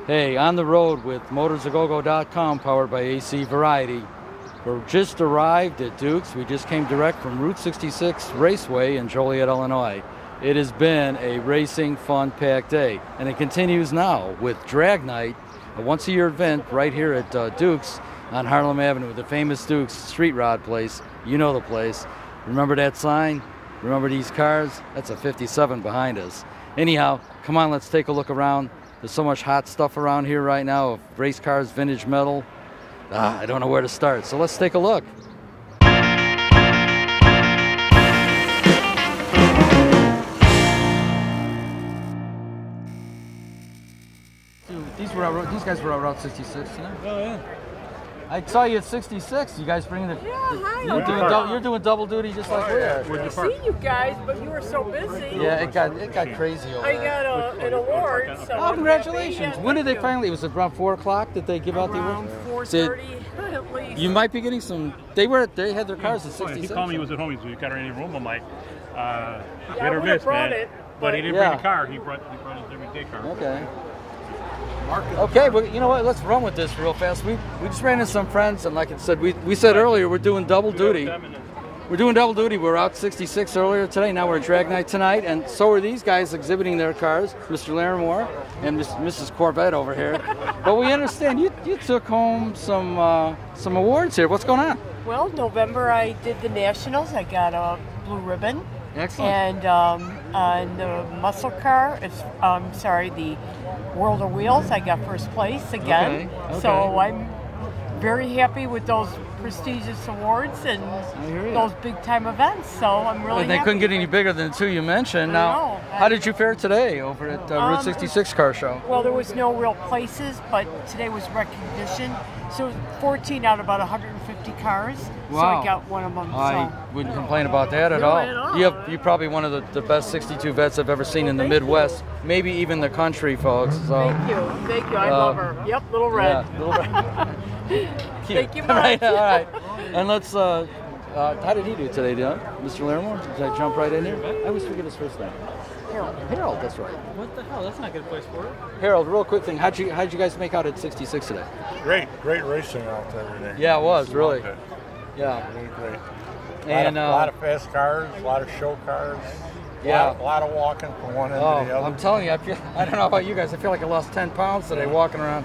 Hey, on the road with MotorsAGoGo.com, powered by AC Variety. We're just arrived at Duke's. We just came direct from Route 66 Raceway in Joliet, Illinois. It has been a racing, fun-packed day, and it continues now with Drag Night, a once-a-year event right here at Duke's on Harlem Avenue, the famous Duke's street rod place. You know the place. Remember that sign? Remember these cars? That's a 57 behind us. Anyhow, come on, let's take a look around. There's so much hot stuff around here right now of race cars, vintage metal. I don't know where to start, so let's take a look. Dude, these guys were out Route 66 tonight. Oh yeah. I saw you at 66. You guys bringing the. Hi. You're doing double duty just like we are. I see you guys, but you were so busy. Yeah, it got crazy over I there. got an award. So Oh, congratulations! When did they finally? It was around 4 o'clock that they give out the around award. 4:30 at least. You might be getting some. They had their cars at 66. He called me. He was at home. He got her in any room. I'm like, I hit or would've miss, brought man. it, But he didn't Yeah. bring the car. He brought his everyday car. Okay. Okay, well, you know what? Let's run with this real fast. We just ran into some friends, and like I said, we said earlier we're doing double duty. We're doing double duty. We're out 66 earlier today. Now we're at Drag Night tonight, and so are these guys exhibiting their cars, Mr. Larimore and Mrs. Corvette over here. But we understand you took home some awards here. What's going on? Well, November I did the Nationals. I got a blue ribbon. Excellent. And on the muscle car, the World of Wheels, I got first place again. Okay. So I'm very happy with those prestigious awards and those big time events. So I'm really And they happy. couldn't get any bigger than the two you mentioned. Now, know. how did you fare today over at Route 66 Car Show? Well, there was no real places, but today was recognition. So 14 out of about 150 cars. So Wow. I got one of them. I wouldn't complain about that at No, all. at all. You're probably one of the best 62 vets I've ever seen in the Thank Midwest, maybe even the country, folks. So, Thank you. I love her. Yep, little red. Yeah, little red. Cute. Thank you All much. right, all right. And let's. How did he do today, Mr. Larimore? Did I jump right in here? I always forget his first name. Harold, that's right. What the hell? That's not a good place for it. Harold, real quick thing. How'd you guys make out at 66 today? Great racing out there today. Yeah, it was really. Loved it. Yeah. Really great. And a lot of fast cars, a lot of show cars. Yeah. A lot of walking from one end to the other. I'm telling you, I don't know about you guys. I feel like I lost 10 pounds today walking around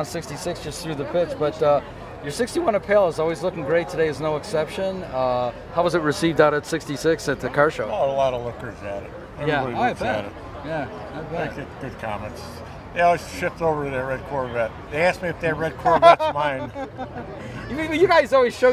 66 just through the pitch. But your 61 Apale is always looking great. Today is no exception. How was it received out at 66 at the car show? Oh, a lot of lookers at it. Everybody I looks bet. at it. Yeah, I bet. Good comments. They always shift over to that red Corvette. They asked me if that red Corvette's mine. You guys always show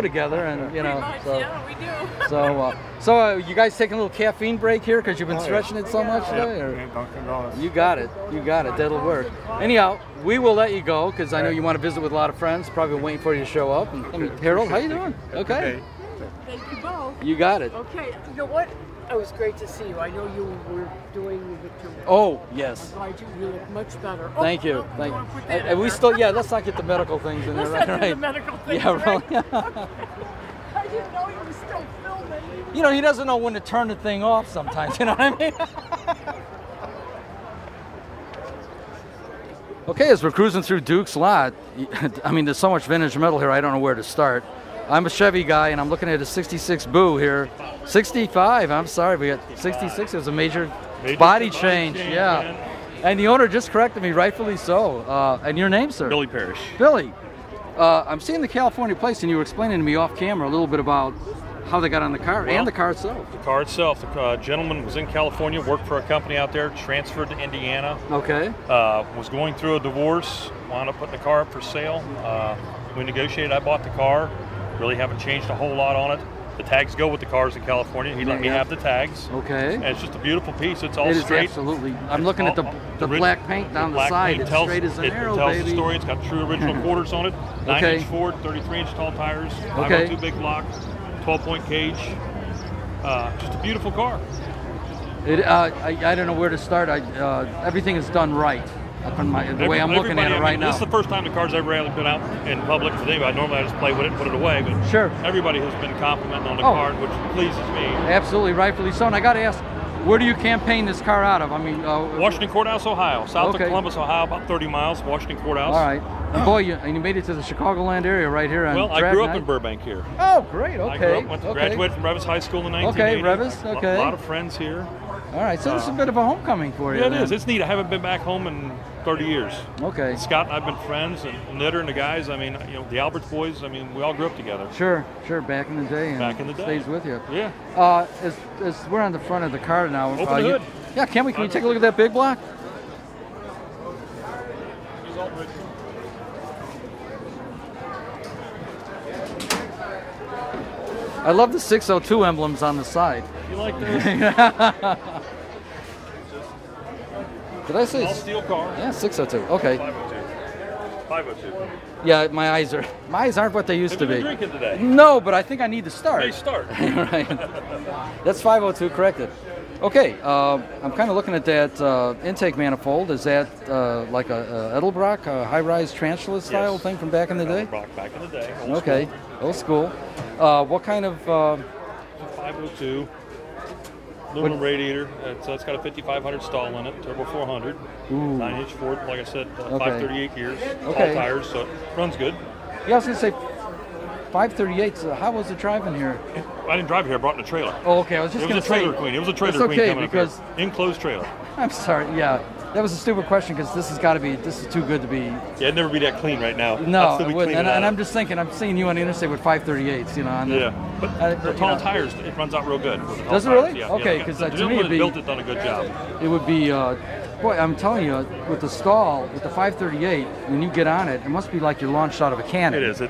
together, and you know. Pretty much, So, yeah, we do. so you guys taking a little caffeine break here because you've been stretching it so much today? Or? Yeah, Dunkin' Donuts. You got it. That'll work. Anyhow, we will let you go because I know you want to visit with a lot of friends. Probably waiting for you to show up. And, Harold, how you doing? Okay. Thank you both. You got it. Okay, you know what? It was great to see you. I know you were doing with your. Oh yes. I'm glad you look much better. Thank you. Oh, Thank wanna put you. that in And we there? still, let's not get the medical things in there, Let's not do right? the medical things, Yeah, right? really. I didn't know you were still filming. You know, he doesn't know when to turn the thing off sometimes. You know what I mean? Okay, as we're cruising through Duke's lot, I mean, there's so much vintage metal here. I don't know where to start. I'm a Chevy guy, and I'm looking at a 66 Boo here. 65, I'm sorry, we got 66. It was a major body change, yeah. Man. And the owner just corrected me, rightfully so. And your name, sir? Billy Parrish. Billy. I'm seeing the California plates, and you were explaining to me off camera a little bit about how they got on the car and the car itself. The car itself, the gentleman was in California, worked for a company out there, transferred to Indiana. Okay. Was going through a divorce, wound up putting the car up for sale. We negotiated, I bought the car. Really haven't changed a whole lot on it. The tags go with the cars in California. He let me have the tags. Okay. And it's just a beautiful piece. It's all It is straight. absolutely. I'm looking at the black paint down the black side. paint It's tells, straight as an arrow, it tells baby. the story. It's got true original quarters on it. 9-inch Ford, 33-inch tall tires, 502 big block, 12-point cage. Just a beautiful car. I don't know where to start. Everything is done right. The way I'm looking at it right now. This is the first time the car's ever been out in public with anybody. Normally I just play with it and put it away, but sure. Everybody has been complimenting on the car, which pleases me. Absolutely, rightfully so. And I got to ask, Where do you campaign this car out of? I mean, Washington Courthouse, Ohio. South Okay. of Columbus, Ohio, about 30 miles, Washington Courthouse. all right. And boy, you made it to the Chicagoland area right here on Well, I drag grew up night. in Burbank here. Oh, great. Okay. I grew up, okay. graduated from Revis High School in Okay, 1980. Revis, okay. A lot of friends here. All right. So this is a bit of a homecoming for you. Yeah, it then. is. It's neat. I haven't been back home in 30 years. Okay. Scott and I've been friends, and Knitter and the guys. I mean, you know, the Alberts boys. I mean, we all grew up together. Sure. Back in the day. And Back in the day. Stays with you. Yeah. As we're on the front of the car now. Open the hood. Yeah. Can we take a look at that big block? I love the 602 emblems on the side. You like those? Did I say? All steel car. Yeah, 602. Okay. 502. 502. Yeah, my eyes aren't what they used Have to you be. been drinking today? No, but I think I need to start. Hey, start. Right. That's 502 corrected. Okay, I'm kind of looking at that intake manifold. Is that like a Edelbrock, a high-rise tarantula style Yes. thing from back in the day? Edelbrock back in the day. Okay, old school. What kind of? 502. Aluminum radiator. It's got a 5500 stall in it, turbo 400. Ooh. 9-inch Ford, like I said, 538 gears. Okay. All tires, so it runs good. Yeah, I was gonna say 538. So how was it driving here? I didn't drive it here. I brought it in a trailer. Oh, okay. I was just It gonna was a trailer say. queen. It was a trailer It's queen okay, coming because- up here. Enclosed trailer. I'm sorry. Yeah, that was a stupid question because this has got to be. This is too good to be. Yeah, it'd never be that clean right now. No, I'd still it be wouldn't. cleaning And that I'm up. just thinking. I'm seeing you on the interstate with 538s. You know. On the, Yeah, but for you tall know. tires, it runs out real good. with the tall Does it tires. really? Yeah, Okay, yeah. 'cause, The to me gentleman it'd be- that built it done a good job. It would be. Boy, I'm telling you, with the stall, with the 538, when you get on it, it must be like you're launched out of a cannon. It is. The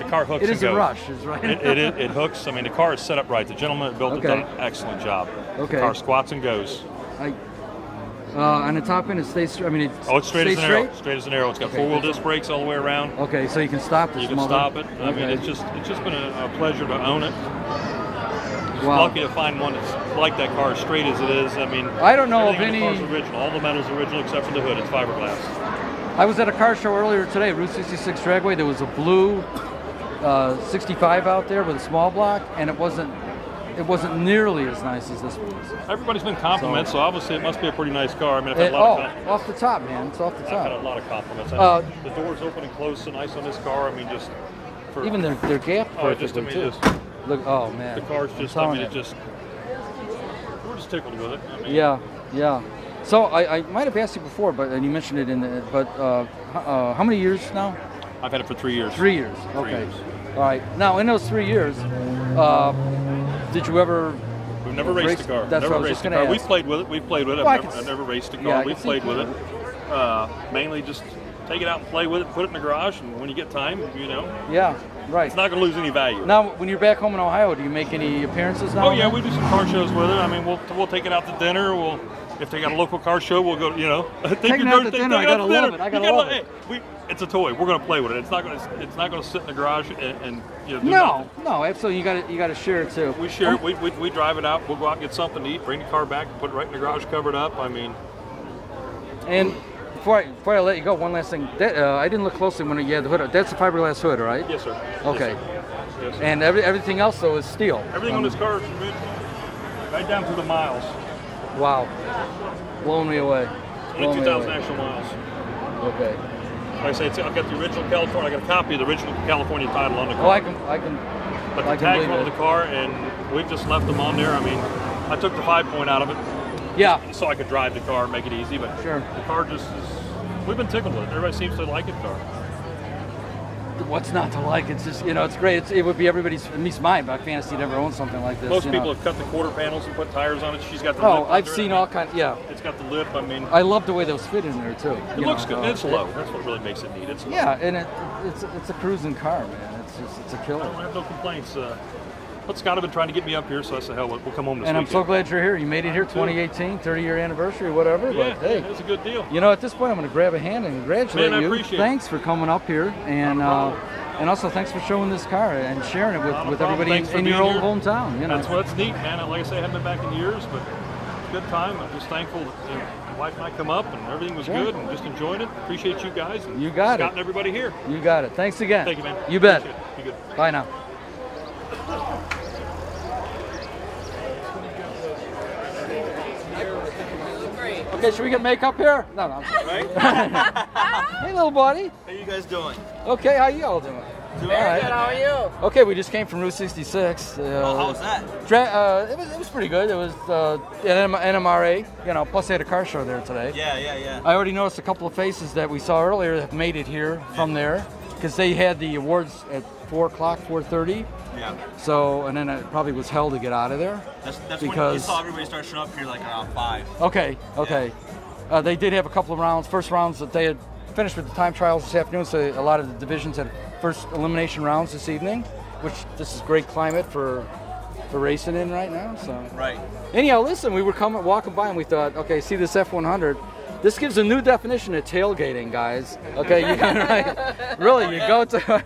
car hooks. It is and a goes. rush, is right. It hooks. I mean, the car is set up right. The gentleman that built it Okay. done an excellent job. Okay. The car squats and goes. On the top end, it stays. I mean, It's straight stays as an arrow. Straight as an arrow. It's got Okay, four-wheel good. disc brakes all the way around. Okay, so you can stop this. You can mother. stop it. I mean, Okay. it's just been a pleasure to own it. Wow. Lucky to find one that's like that car, as straight as it is. I mean, I don't know of everything on any- the car's original. All the metal's original except for the hood. It's fiberglass. I was at a car show earlier today, Route 66 Dragway. There was a blue 65 out there with a small block, and it wasn't nearly as nice as this one was. Everybody's been complimented, so obviously it must be a pretty nice car. I mean, I've had a Oh, lot of compliments. off the top, man. It's off the I've had a top. lot of compliments. The doors open and close so nice on this car. I mean, just for Even they're gapped oh, it just I perfectly mean, too. just Look, oh man. the car's I'm just. I telling mean, you. we're just tickled with it. I mean, Yeah. So I might have asked you before, but and you mentioned it in the. But how many years now? I've had it for 3 years. 3 years. Okay. years. All right. Now in those 3 years, did you ever? We've never raced the car. That's Never what I was raced just the gonna car. We've ask. played with it. We've played with it. Well, I I've never raced the car. yeah, I We've can played see with it. Mainly just take it out and play with it, put it in the garage, and when you get time, you know, Yeah. Right. it's not going to lose any value. Now, when you're back home in Ohio, do you make any appearances now? Oh yeah, we do some car shows with it. I mean, we'll take it out to dinner. If they got a local car show, we'll go. You know, Taking it out to dinner, I gotta love it. I gotta love it. Hey, it's a toy. We're going to play with it. It's not going to sit in the garage and you know. Do nothing. No, absolutely. You got to share it too. We share it. We drive it out. We'll go out and get something to eat. Bring the car back. Put it right in the garage, cover it up. I mean. And before I let you go, one last thing. That, I didn't look closely when you had the hood. That's a fiberglass hood, right? Yes, sir. Okay. Yes, sir. Yes, sir. And everything else though is steel. Everything on this car is original, right down to the miles. Wow. Blowing me away. Only 2,000 actual miles. Okay. Like I say, I've got the original California. I got a copy of the original California title on the car. Oh, I can. But the I can tags believe on it. the car, and we've just left them on there. I mean, I took the 5-point out of it Yeah. so I could drive the car and make it easy. But Sure. the car just is. We've been tickled with it. Everybody seems to like it. Car. What's not to like? It's just it's great. It would be everybody's, at least mine, but I fantasy to ever own something like this. Most you people know. have cut the quarter panels and put tires on it. She's got the Oh, lip. I've under it. seen all kinds. Yeah. It's got the lip. I mean, I love the way those fit in there too. it looks good. It's low. That's what really makes it neat. It's low. Yeah, and it's a cruising car, man. It's a I killer. have no complaints. But Scott have been trying to get me up here, so I said, hell, we'll come home this And I'm weekend. so glad you're here. You made it here, 2018, 30-year anniversary, whatever. Yeah, but hey, it's a good deal. you know, at this point, I'm going to grab a hand and congratulate Man, I you. appreciate it. Thanks for coming up here, and Not a problem. and also thanks for showing this car and sharing it Not a with problem. everybody Thanks for in your being old here. hometown. You know, That's neat, man. Like I say, I haven't been back in years, but it's a good time. I'm just thankful that my wife and I come up and everything was Sure. good and just enjoyed it. Appreciate you guys and You got Scott it. and everybody here. You got it. Thanks again. Thank you, man. You bet. Appreciate it. Be good. Bye now. Okay, should we get makeup here? No, I'm sorry. Hey, little buddy. How you guys doing? Okay, how you all doing? Doing all right. Good, how are you? Okay, we just came from Route 66. How was that? It was pretty good. It was an NMRA, you know, plus they had a car show there today. Yeah. I already noticed a couple of faces that we saw earlier have made it here from there, because they had the awards at 4 o'clock, 4:30. Yeah. So, and then it probably was hell to get out of there. That's because when you saw everybody start showing up here like around 5. Okay. They did have a couple of rounds, first rounds that they had finished with the time trials this afternoon, so a lot of the divisions had first elimination rounds this evening, which this is great climate for racing in right now. So. Right. Anyhow, listen, we were walking by and we thought, okay, see this F100. This gives a new definition of tailgating, guys. Okay, really, you go to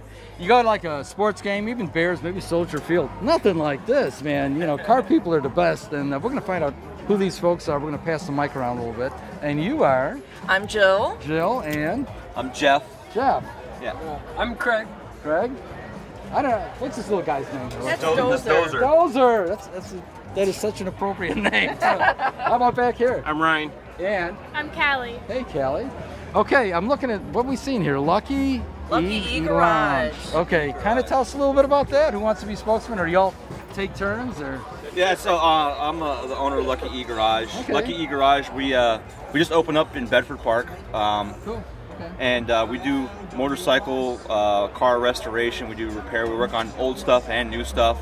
like a sports game, even Bears, maybe Soldier Field. Nothing like this, man. You know, car people are the best, and we're going to find out who these folks are. We're going to pass the mic around a little bit. And you are? I'm Jill. Jill, and? I'm Jeff. Jeff. Yeah. I'm Craig. Craig? I don't know. What's this little guy's name? That's Dozer. Dozer. That is such an appropriate name. How about back here? I'm Ryan. And? I'm Callie. Hey, Callie. Okay, I'm looking at what we seen here. Lucky E Garage. Okay, kind of tell us a little bit about that. Who wants to be spokesman, or y'all take turns, or? Yeah, so I'm the owner of Lucky E Garage. Okay. Lucky E Garage, we just opened up in Bedford Park. Cool. Okay. And we do motorcycle, car restoration. We do repair. We work on old stuff and new stuff.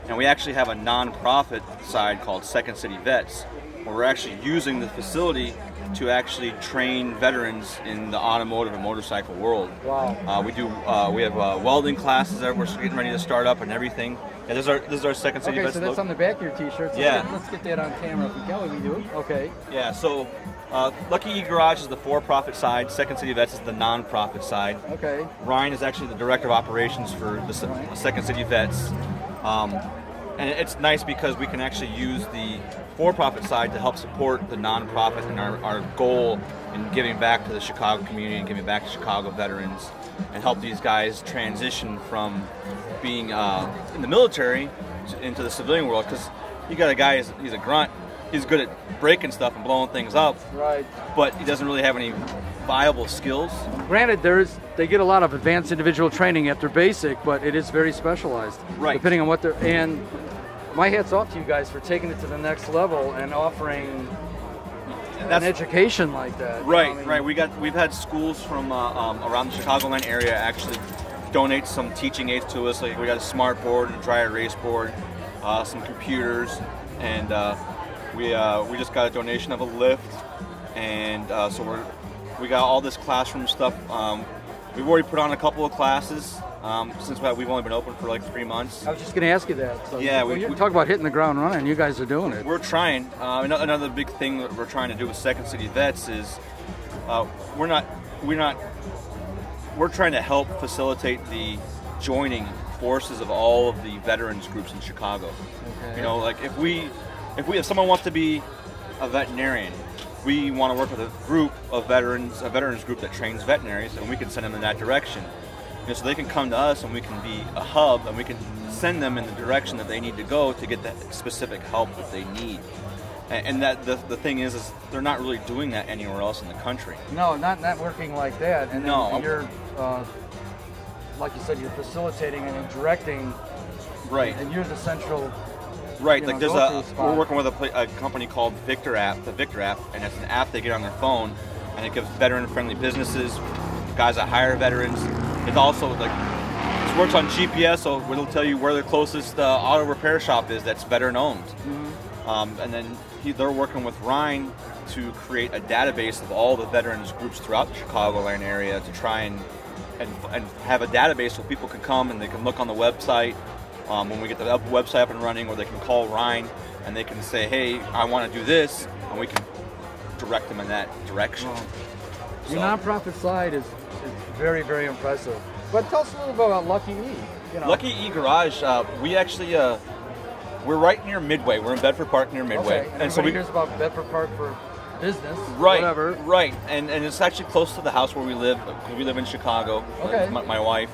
And we actually have a non-profit side called Second City Vets, where we're actually using the facility to actually train veterans in the automotive and motorcycle world. Wow. We have welding classes that we're getting ready to start up and everything. And this is our Second City Vets. Okay, so that's on the back of your t-shirt. So yeah. Let's get that on camera from Kelly. We do. Okay. Yeah. So Lucky E Garage is the for-profit side. Second City Vets is the non-profit side. Okay. Ryan is actually the director of operations for the Second City Vets. And it's nice because we can actually use the for-profit side to help support the non-profit and our goal in giving back to the Chicago community and giving back to Chicago veterans and help these guys transition from being in the military into the civilian world. Because you got a guy, he's a grunt, he's good at breaking stuff and blowing things up, right? But he doesn't really have any viable skills. Granted, they get a lot of advanced individual training after basic, but it is very specialized, right? Depending on what they're and. My hat's off to you guys for taking it to the next level and offering an education like that. Right, right. We've had schools from around the Chicagoland area actually donate some teaching aids to us. Like we got a smart board and a dry erase board, some computers, and we just got a donation of a lift, and so we got all this classroom stuff. We've already put on a couple of classes. Since we've only been open for like 3 months. I was just going to ask you that. So yeah, we talk about hitting the ground running. You guys are doing it. We're trying. Another big thing that we're trying to do with Second City Vets is we're trying to help facilitate the joining forces of all of the veterans groups in Chicago. Okay. You know, like if someone wants to be a veterinarian, we want to work with a group of veterans, a veterans group that trains veterinaries, and we can send them in that direction. So they can come to us and we can be a hub and we can send them in the direction that they need to go to get that specific help that they need. And that the thing is they're not really doing that anywhere else in the country. No, not working like that. And no. And you're, like you said, you're facilitating and directing. Right. And you're the central. Right. Like we're working with a company called the Victor app, and it's an app they get on their phone, and it gives veteran-friendly businesses, guys that hire veterans. It also it works on GPS, so it'll tell you where the closest auto repair shop is that's veteran owned. Mm-hmm. And then they're working with Ryan to create a database of all the veterans groups throughout the Chicagoland area to try and have a database so people can come and they can look on the website when we get the website up and running, or they can call Ryan and they can say, hey, I want to do this, and we can direct them in that direction. Wow. Your nonprofit side is very, very impressive. But tell us a little bit about Lucky E. You know. Lucky E Garage, we actually, we're right near Midway. We're in Bedford Park near Midway. Okay. And so we hears about Bedford Park for business, right, whatever. Right, and it's actually close to the house where we live. We live in Chicago, okay. My wife.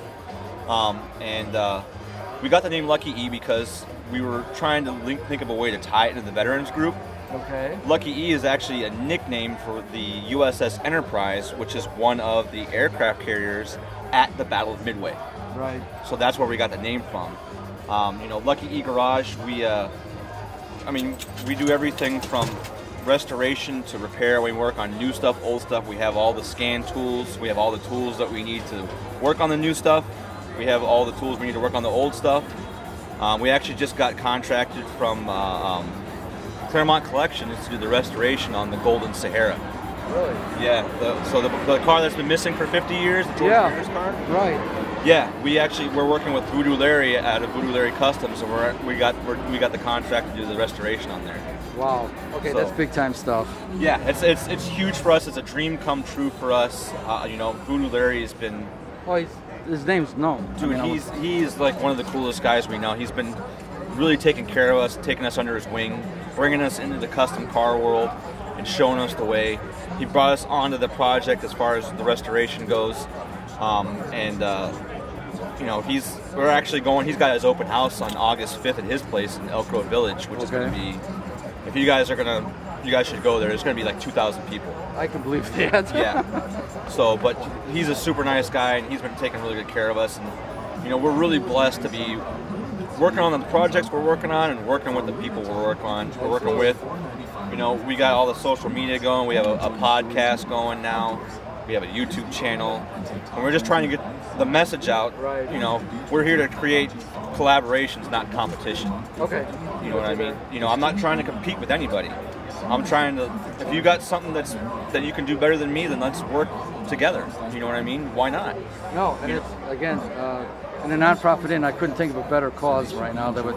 We got the name Lucky E because we were trying to think of a way to tie it into the veterans group. Okay. Lucky E is actually a nickname for the USS Enterprise, which is one of the aircraft carriers at the Battle of Midway. Right. So that's where we got the name from. Lucky E Garage, we do everything from restoration to repair. We work on new stuff, old stuff. We have all the scan tools. We have all the tools that we need to work on the new stuff. We have all the tools we need to work on the old stuff. We actually just got contracted from Claremont Collections to do the restoration on the Golden Sahara. Really? Yeah. The car that's been missing for 50 years, the George Harris car. Right. Yeah, we're working with Voodoo Larry out of Voodoo Larry Customs, and we got the contract to do the restoration on there. Wow. Okay, So- that's big time stuff. Yeah, it's huge for us. It's a dream come true for us. Voodoo Larry has been, Well, his name's known. dude. He's like one of the coolest guys we know. He's been really taking care of us, taking us under his wing, bringing us into the custom car world, and showing us the way. He brought us onto the project as far as the restoration goes, we're actually going. He's got his open house on August 5th at his place in Elk Grove Village, which is going to be. If you guys should go there. There's going to be like 2,000 people. I can believe that. Yeah. So, but he's a super nice guy, and he's been taking really good care of us. And we're really blessed to be working on the projects we're working on and working with the people we're working with. We got all the social media going. We have a podcast going now. We have a YouTube channel, and we're just trying to get the message out. Right. We're here to create collaborations, not competition. Okay. You know what I mean? I'm not trying to compete with anybody. I'm trying to. If you got something that you can do better than me, then let's work together. You know what I mean? Why not? No, and it's again, in a nonprofit inn, I couldn't think of a better cause right now that would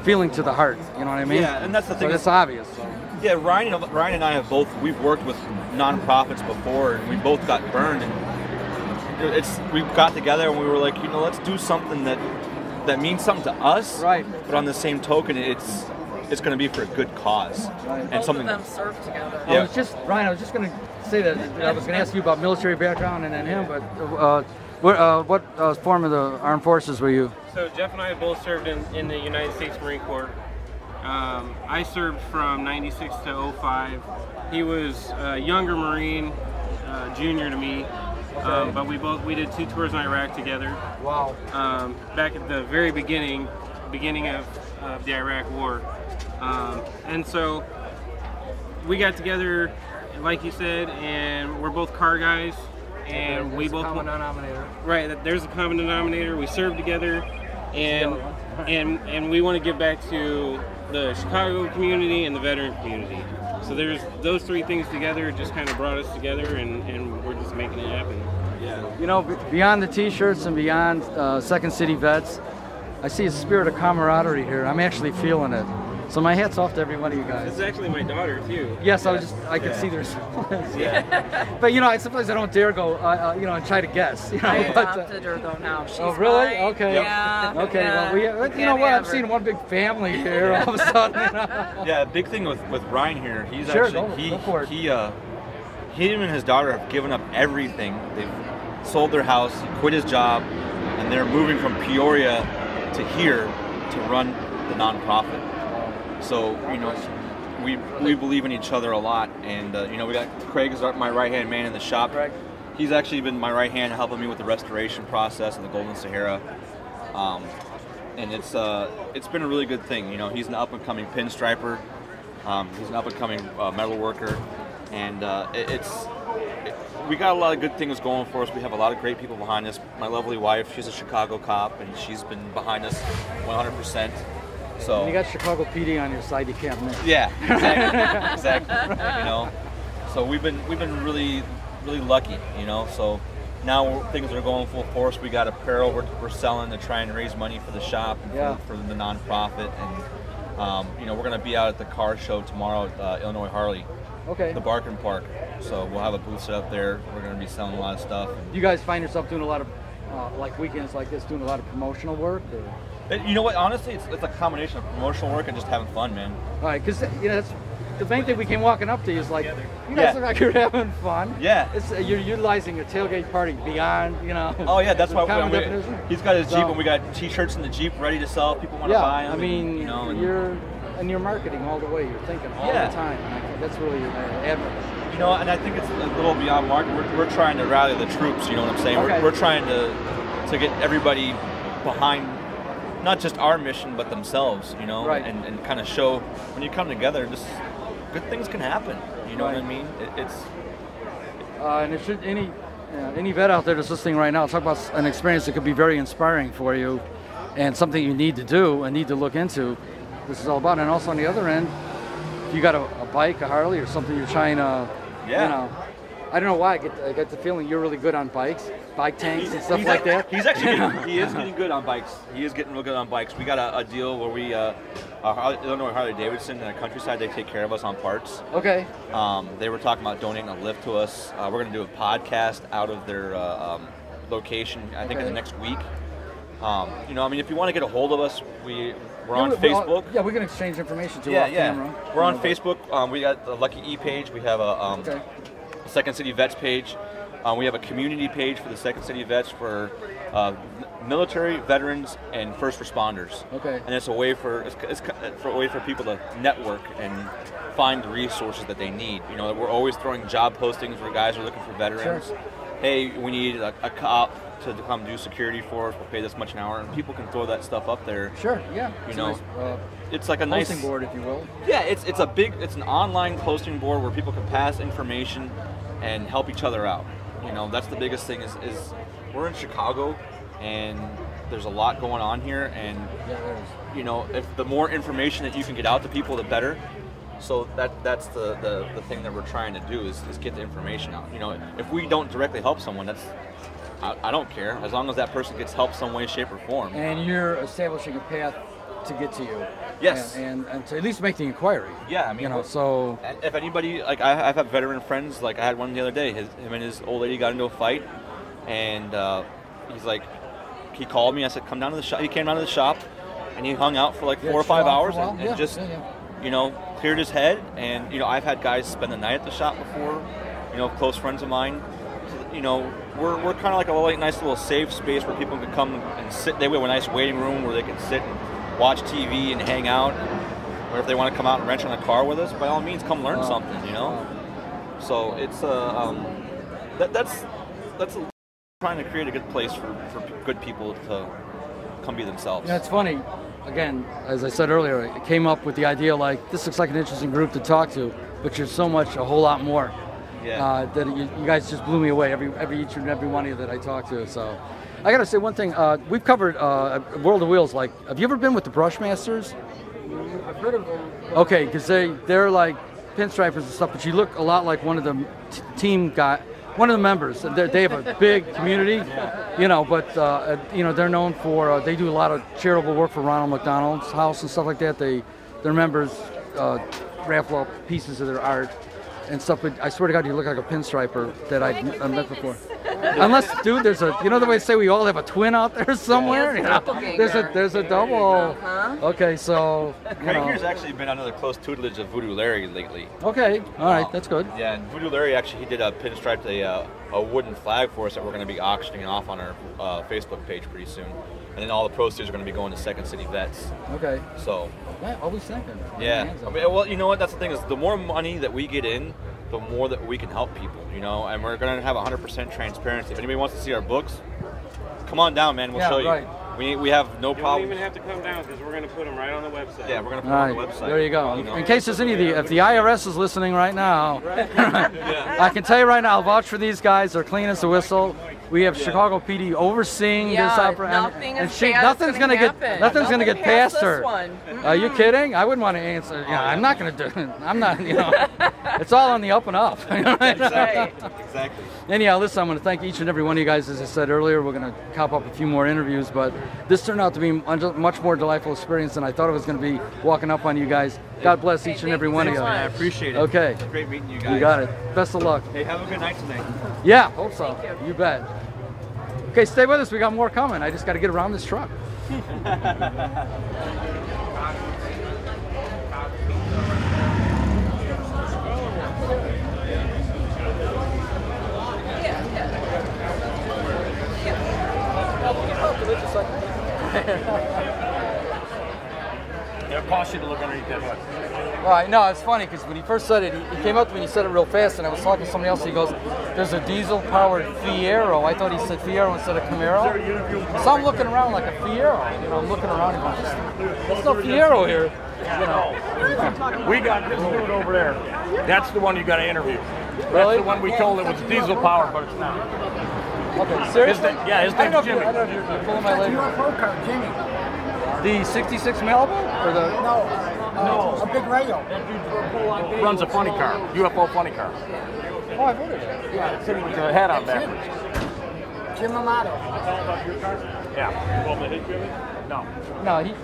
feeling to the heart. You know what I mean? Yeah, and that's the thing. So it's obvious. So. Yeah, Ryan and I we've worked with nonprofits before, and we both got burned. And we got together and we were like, let's do something that means something to us. Right. But on the same token, it's going to be for a good cause. Right. And Both something. of them serve together. Yeah. I was just going to say that I was going to ask you about military background and then him, but what form of the armed forces were you? So Jeff and I both served in the United States Marine Corps. I served from 96 to 05. He was a younger Marine, junior to me, but we did 2 tours in Iraq together. Wow. Back at the very beginning of the Iraq War. And so we got together, like you said, and we're both car guys. And we both common denominator. Right, there's a common denominator. We serve together, and we want to give back to the Chicago community and the veteran community. So there's those 3 things together just kind of brought us together, and we're just making it happen. Yeah. Beyond the T-shirts and beyond Second City Vets, I see a spirit of camaraderie here. I'm actually feeling it. So my hat's off to every one of you guys. This is actually my daughter too. Yes, I could see there's. Yeah. But sometimes I don't dare go, and try to guess. I adopted her though now. She's really? mine. Okay. Yeah. Okay. Yeah. Well, you know what? I'm seeing one big family here all of a sudden. Yeah, big thing with Ryan here. He's Sure, actually go for it. Him and his daughter have given up everything. They've sold their house, he quit his job, and they're moving from Peoria to here to run the nonprofit. So we believe in each other a lot, and we got Craig is my right hand man in the shop. Craig. He's actually been my right hand helping me with the restoration process of the Golden Sahara, and it's been a really good thing. He's an up and coming pinstriper, he's an up and coming metal worker, and we got a lot of good things going for us. We have a lot of great people behind us. My lovely wife, she's a Chicago cop, and she's been behind us 100%. So And you got Chicago PD on your side, you can't miss. yeah, exactly. So we've been really lucky. So now things are going full force. We got apparel we're selling to try and raise money for the shop and for the nonprofit, and we're going to be out at the car show tomorrow at Illinois Harley. Okay. The Barkin Park. So we'll have a booth set up there. We're going to be selling a lot of stuff. You guys find yourself doing a lot of like weekends like this, doing a lot of promotional work? Or? You know what? Honestly, it's a combination of promotional work and just having fun, man. All right, because that's the main thing we came walking up to you is like, you guys look like you're having fun. Yeah. It's you're utilizing a tailgate party beyond, Oh yeah, that's why definition. he's got his Jeep, and we got T-shirts in the Jeep ready to sell. If people want to buy them. I mean, you're and you're marketing all the way. You're thinking all the time. And that's really admirable. You know, and I think it's a little beyond marketing. We're trying to rally the troops. You know what I'm saying? Okay. We're trying to get everybody behind not just our mission but themselves. You know, Right. and kind of show when you come together, just good things can happen. You know what I mean? And it should any vet out there that's listening right now, talk about an experience that could be very inspiring for you, and something you need to do and need to look into. This is all about. And also on the other end, if you got a bike, a Harley, or something you're trying to, you know, I don't know why I get the feeling you're really good on bikes, bike tanks and stuff like that. He's actually he is getting good on bikes. He is getting real good on bikes. We got a deal where we Illinois Harley Davidson in the countryside, they take care of us on parts. Okay. They were talking about donating a lift to us. We're going to do a podcast out of their location, I think in the next week. You know, I mean, if you want to get a hold of us, we're on Facebook. We can exchange information too. Camera. We're on Facebook. We got the Lucky E page. We have a Second City Vets page. We have a community page for the Second City Vets for military, veterans, and first responders. Okay. And it's a way for people to network and find the resources that they need. You know, we're always throwing job postings where guys are looking for veterans. Sure. Hey, we need a cop to come do security for us. We'll pay this much an hour, and people can throw that stuff up there. Sure. Yeah. You know, nice, it's like a nice posting board, if you will. Yeah, it's an online posting board where people can pass information and help each other out. You know, that's the biggest thing is we're in Chicago, and there's a lot going on here, and you know, if the more information that you can get out to people, the better. So that's the thing that we're trying to do is get the information out. You know, if we don't directly help someone, I don't care, as long as that person gets help some way, shape, or form. And you're establishing a path to get to you. Yes. And to at least make the inquiry. Yeah, I mean, you know, so if anybody, like I've had veteran friends, like I had one the other day, him and his old lady got into a fight, and he's like, he called me, I said, come down to the shop. He came down to the shop, and he hung out for like 4 or 5 hours and just, you know, cleared his head. And, you know, I've had guys spend the night at the shop before, you know, close friends of mine. So, you know, we're kind of like a nice little safe space where people can come and sit. They have a nice waiting room where they can sit and watch TV and hang out. Or if they want to come out and wrench on a car with us, by all means, come learn something, you know? So it's that's trying to create a good place for good people to come be themselves. Yeah, it's funny. Again, as I said earlier, I came up with the idea like this looks like an interesting group to talk to, but you're so much, a whole lot more. Yeah. That you guys just blew me away. Each and every one of you that I talked to. So, I got to say one thing. We've covered World of Wheels. Like, have you ever been with the Brushmasters? I've heard of them. Okay, because they're like pinstripers and stuff, but you look a lot like one of the team guy. One of the members. They have a big community, you know, but you know, they're known for they do a lot of charitable work for Ronald McDonald's house and stuff like that. Their members raffle up pieces of their art and stuff. But I swear to God, you look like a pinstriper that I've met before. Unless, dude, there's a, you know the way they say we all have a twin out there somewhere. Yeah, You know? There's a double. Okay, so Craig here's actually been under the close tutelage of Voodoo Larry lately. Okay, all right, that's good. Yeah, and Voodoo Larry actually he did a pinstripe a wooden flag for us that we're going to be auctioning off on our Facebook page pretty soon, and then all the proceeds are going to be going to Second City Vets. Okay. So. Yeah, always thinking. Yeah. I mean, well, you know what? That's the thing is the more money that we get in, the more that we can help people. You know, and we're going to have 100% transparency. If anybody wants to see our books, come on down, man. We'll show you. Right. We have no problem. You don't even have to come down because we're going to put them right on the website. Yeah, we're going to put them on the website. There you go. In case there's if the IRS is listening right now, I can tell you right now, I'll vouch for these guys. They're clean as a whistle. We have Chicago PD overseeing this operation, nothing's going to get past her. Are you kidding? I wouldn't want to answer. You know, I'm not going to do it. I'm not. You know, it's all on the up and up. Exactly. Anyhow, listen, I'm going to thank each and every one of you guys. As I said earlier, we're going to cop up a few more interviews, but this turned out to be a much more delightful experience than I thought it was going to be walking up on you guys. God bless each and every one of you. I appreciate it. Okay. It's great meeting you guys. You got it. Best of luck. Hey, have a good night tonight. Yeah, hope so. You bet. Okay, stay with us. We got more coming. I just got to get around this truck. It'll cost you to look underneath beat that much. All right, no, it's funny because when he first said it, he came up to me and he said it real fast, and I was talking to somebody else. He goes, "There's a diesel-powered Fiero." I thought he said Fiero instead of Camaro. So I'm looking around like a Fiero. You know, I'm looking around and going, "There's no Fiero here." You know. We got this dude over there. That's the one you got to interview. Really? That's the one we told it was diesel power, but it's not. Okay, seriously? His name's Jimmy. I don't know if you're pulling my leg. UFO car, Jimmy. The 66 Malibu? Or the... No, a big rail. Runs a funny car, UFO funny car. Oh, I've heard of that. Yeah, it's sitting with the head on backwards. Jim Amato. Yeah. You want me to hit you? No. No, he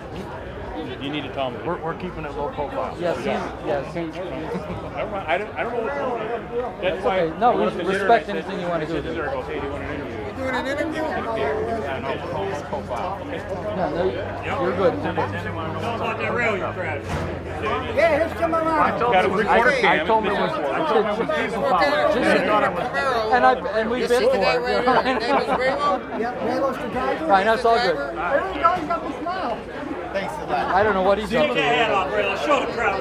You need to tell me. We're keeping it low profile. yes, he, yes, he. I don't know what's going on. That's why. Okay, no, we respect anything you want to do. There goes, hey, do you want an interview? You doing an interview? No, you're good. Tell about that rail you crashed. Yeah, here's Jim Amato. Got a recorder cam. I told him it was diesel power. And we've been for it. Yep, Raylo's the driver. Right, that's all good. There you go, he's got the smile. Thanks a lot. I don't know what he's up to. Show the crowd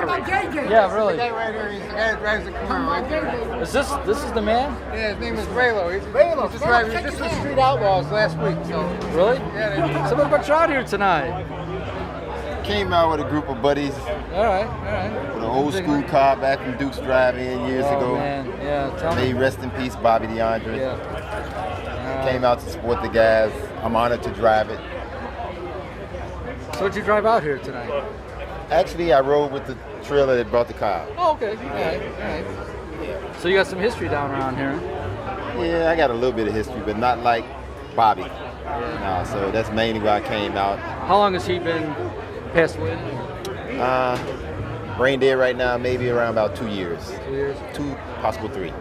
what JJ. Yeah, really. That right here, he's the guy that drives the Camaro right there. Is this is the man? Yeah, his name is Raylo. He's Raylo. just driving. He was just with Street Outlaws last week. So Really? yeah, So what about you out here tonight? Came out with a group of buddies All right. with an old school car back from Duke's Drive-In years Oh, ago. man, yeah, tell May me. rest in peace, Bobby DeAndre. Yeah. Came out to support the guys. I'm honored to drive it. So what'd you drive out here tonight? Actually, I rode with the trailer that brought the car. Oh, okay. All right. So you got some history down around here. Yeah, I got a little bit of history, but not like Bobby. No, so that's mainly why I came out. How long has he been passed away? Brain dead right now, maybe around about 2 years. 2 years. 2, possible 3.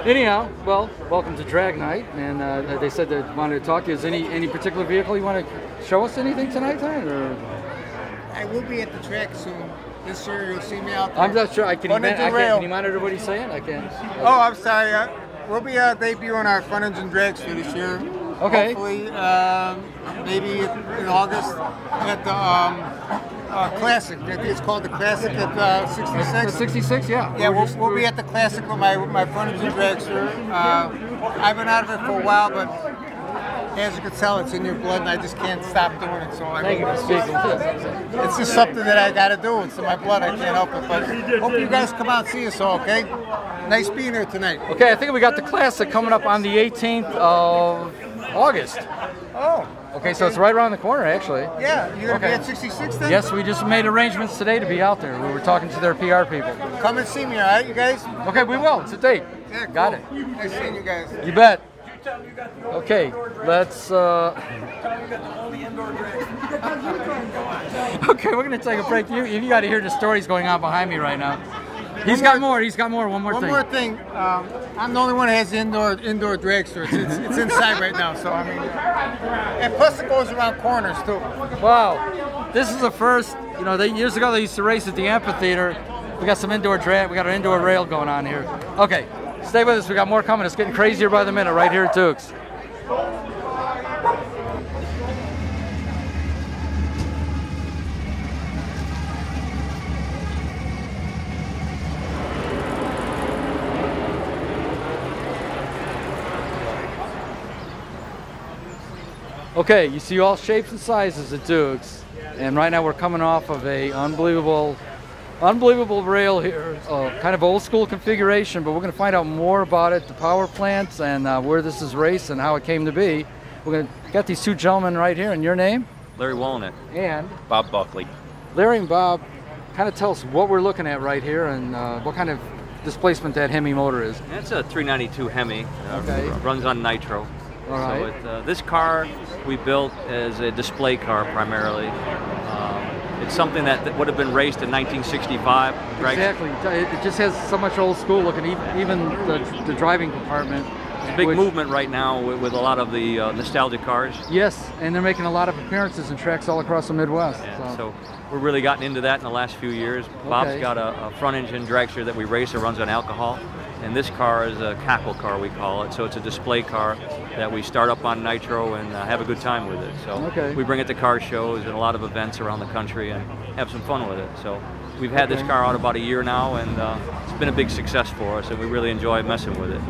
Anyhow, well, welcome to Drag Night, and they said they wanted to talk to you. Is any particular vehicle you want to show us anything tonight, or? I will be at the track soon. This year you'll see me out there. I'm not sure. Can rail. you monitor what he's saying? I can. Oh, I'm sorry. We'll be debuting our front engine dragster this year. Okay. Hopefully, maybe in August at the Classic. It's called the Classic at 66. 66, yeah. Yeah, we'll be at the Classic with my front engine dragster. I've been out of it for a while, but as you can tell, it's in your blood, and I just can't stop doing it. So Thank you for speaking. it's just something that I got to do. It's in my blood. I can't help it. But hope you guys come out and see us all. Okay. Nice being here tonight. Okay, I think we got the Classic coming up on the 18th of August. Oh. Okay, so it's right around the corner, actually. Yeah, you're going to be at 66 then? Yes, we just made arrangements today to be out there. We were talking to their PR people. Come and see me, all right, you guys? Okay, we will. It's a date. Yeah, cool. Got it. Nice seeing you guys. You bet. Okay, let's. Okay, we're gonna take a break. You got to hear the stories going on behind me right now. He's got more. One more thing. One more thing. I'm the only one that has indoor dragster. It's inside right now. So I mean, and plus it goes around corners too. Wow, this is the first. You know, years ago they used to race at the amphitheater. We got some indoor drag. We got an indoor rail going on here. Okay, stay with us. We got more coming. It's getting crazier by the minute right here at Duke's. Okay, you see all shapes and sizes at Duke's, and right now we're coming off of a unbelievable rail here, kind of old school configuration, but we're going to find out more about it, the power plants, and where this is raced and how it came to be. We're going to get these two gentlemen right here, and your name? Larry Walnut. And? Bob Buckley. Larry and Bob, kind of tell us what we're looking at right here and what kind of displacement that Hemi motor is. That's a 392 Hemi. Okay. Runs on nitro. All right. So this car we built as a display car primarily. It's something that would have been raced in 1965. Exactly. It just has so much old school looking, even the driving compartment. It's a big movement right now with a lot of the nostalgic cars. Yes, and they're making a lot of appearances in tracks all across the Midwest. Yeah, so we've really gotten into that in the last few years. Bob's got a front engine dragster that we race that runs on alcohol. And this car is a cackle car, we call it. So it's a display car that we start up on nitro and have a good time with it. So we bring it to car shows and a lot of events around the country and have some fun with it. So we've had this car out about a year now, and it's been a big success for us, and we really enjoy messing with it.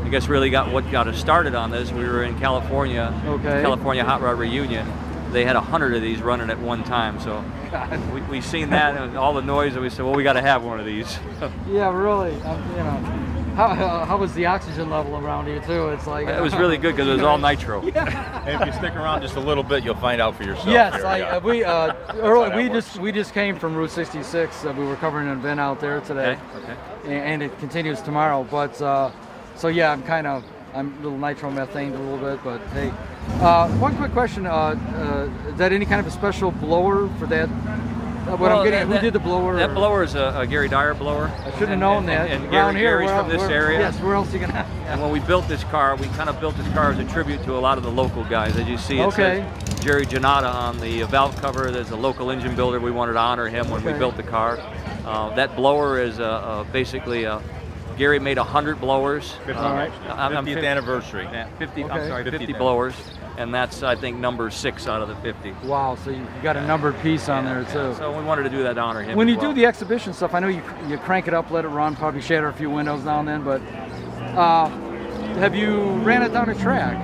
I guess really what got us started on this, we were in California, California Hot Rod Reunion. They had 100 of these running at one time, so we seen that and all the noise, and we said, well, we got to have one of these. Yeah, really. You know, how was the oxygen level around here too? It's like it was really good because it was all nitro. Yeah. And if you stick around just a little bit, you'll find out for yourself. Yes, we just came from Route 66. We were covering an event out there today, and it continues tomorrow. But so yeah, I'm a little nitromethaned a little bit, but hey. One quick question: is that any kind of a special blower for that? Who did the blower? That blower is a Gary Dyer blower. I should have known that. And Gary's from this area. Yes, where else are you gonna? And when we built this car, we kind of built this car as a tribute to a lot of the local guys. As you see, it says Jerry Janata on the valve cover. There's a local engine builder. We wanted to honor him when we built the car. That blower is basically Gary made 100 blowers. 50th anniversary. Yeah, 50. I'm sorry, 50 blowers. And that's, I think, number 6 out of the 50. Wow, so you got a numbered piece on there, too. So we wanted to do that to honor him. When you do the exhibition stuff, I know you crank it up, let it run, probably shatter a few windows now and then, but have you ran it down a track?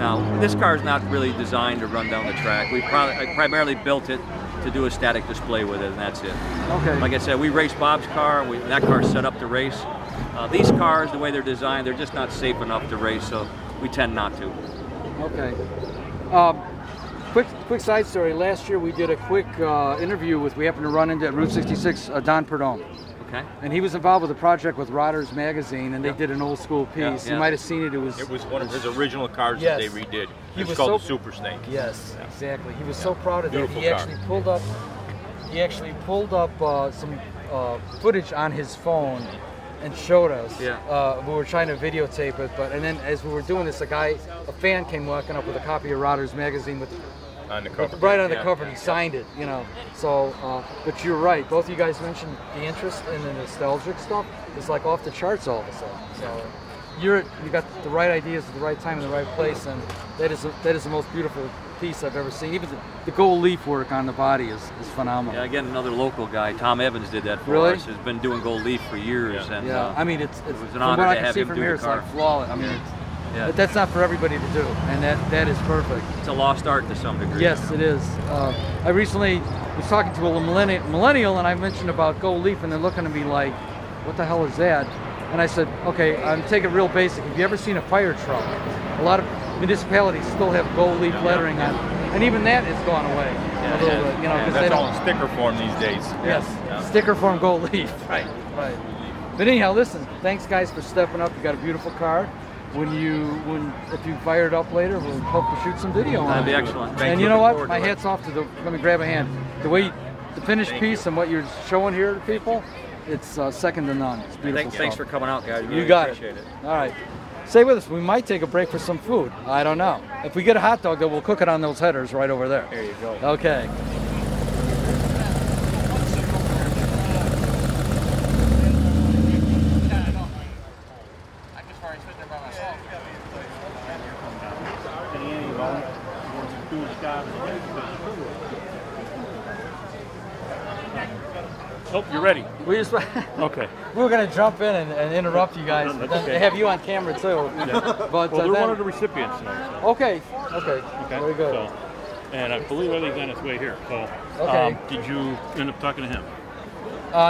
Now, this car is not really designed to run down the track. I primarily built it to do a static display with it, and that's it. Okay. Like I said, we raced Bob's car, and that car's set up to race. These cars, the way they're designed, they're just not safe enough to race, so we tend not to. Okay. Quick side story. Last year we did a quick interview we happened to run into at Route 66, Don Perdome. Okay. And he was involved with a project with Rodders Magazine, and they did an old school piece. You might have seen it. It was one of his original cars that they redid. It was called the Super Snake. Yes, exactly. He was so proud of it. He actually pulled up some footage on his phone and showed us. We were trying to videotape it, and then as we were doing this, a fan came walking up with a copy of Rodders Magazine on the cover. Right on the cover, and he signed it, you know. So, but you're right. Both of you guys mentioned the interest in the nostalgic stuff is like off the charts all of a sudden. So, you got the right ideas at the right time in the right place, and that is the most beautiful piece I've ever seen. Even the gold leaf work on the body is phenomenal. Yeah, again, another local guy, Tom Evans, did that for us. He's been doing gold leaf for years, and I mean, it was an honor to have him do the car. It's like flawless. I mean, but that's not for everybody to do, and that is perfect. It's a lost art to some degree. Yes, it is. I recently was talking to a millennial, and I mentioned about gold leaf, and they're looking at me like, "What the hell is that?" And I said, "Okay, I'm taking it real basic. Have you ever seen a fire truck? A lot of municipalities still have gold leaf lettering on, and even that has gone away a little bit. You know, because that's all in sticker form these days. Yes, sticker form gold leaf. Right. But anyhow, listen. Thanks, guys, for stepping up. You got a beautiful car. If you fire it up later, we'll hope to shoot some video on it. That'd be excellent. And you know what? My hat's off to let me grab a hand. The finished piece and what you're showing here to people, it's second to none. It's beautiful. Thanks for coming out, guys. Really You got appreciate it. All right. Stay with us. We might take a break for some food. I don't know. If we get a hot dog, though, we'll cook it on those headers right over there. There you go. Okay. Oh, you're ready. Okay. We were going to jump in and interrupt you guys. Okay. Have you on camera too. Yeah. But they're one of the recipients tonight. So. Okay. Very good. So, and I believe everything's on its way here. So, did you end up talking to him?